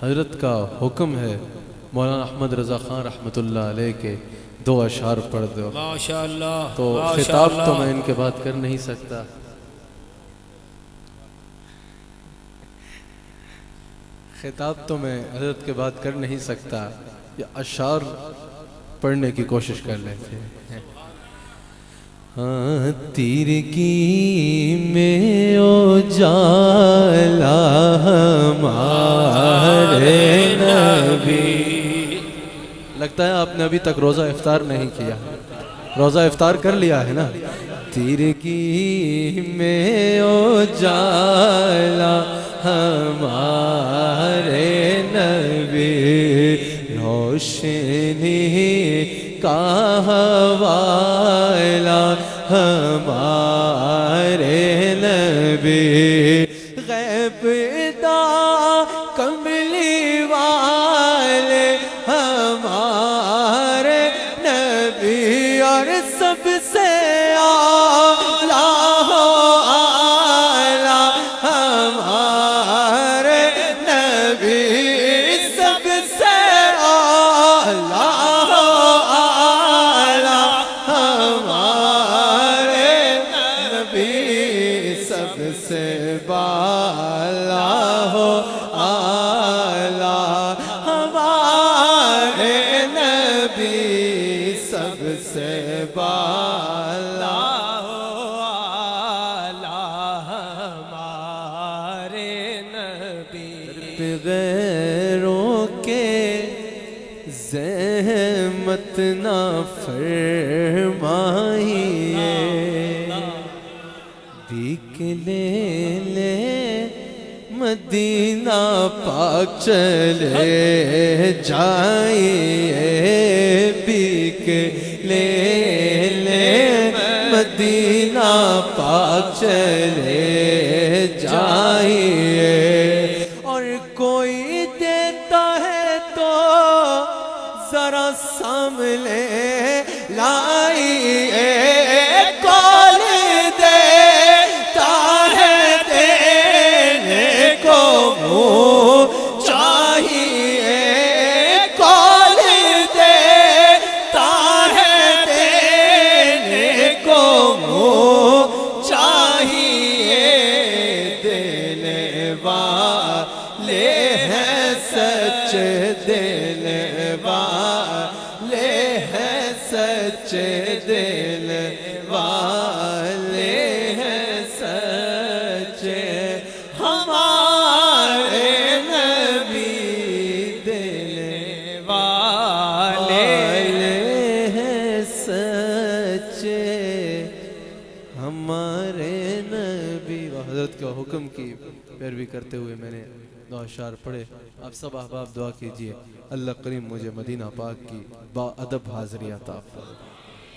حضرت کا حکم ہے مولانا احمد رضا خان رحمۃ اللہ علیہ کے دو اشعار پڑھ دو. ماشاءاللہ. تو خطاب تو میں ان کے بات کر نہیں سکتا. خطاب تو میں حضرت کے بات کر نہیں سکتا. یہ اشعار پڑھنے کی کوشش کر لیتے ہیں. ہاں تیرگی میں اجالا ہمارے نبی. لگتا ہے آپ نے ابھی تک روزہ افطار نہیں کیا. روزہ افطار کر لیا ہے نا. تیرگی میں اجالا ہمارے نبی روشنی کا حوالہ ہمارے نبی غیب دا کملی والے ہمارے نبی اور سب سے اعلیٰ ہمارے نبی سب سے اعلیٰ سب سے بالا ہو اعلیٰ ہمارے نبی سب سے بالا ہو اعلیٰ ہمارے نبی. غیروں کے زحمت نہ فرمائیے لے لے مدینہ پاک چلے جائیے. بیک لے لے مدینہ پاک چلے جائیے. اور کوئی دیتا ہے تو ذرا سامنے لائیے. سچ دل والے ہیں سچ دل والے ہیں سچ ہمارے نبی دل والے ہیں سچ ہمارے نبی. حضرت کا حکم کی پیروی کرتے ہوئے میں نے دو اشعار پڑھے. آپ سب احباب دعا کیجئے اللہ کریم مجھے مدینہ پاک کی با ادب حاضری عطا فرمائے.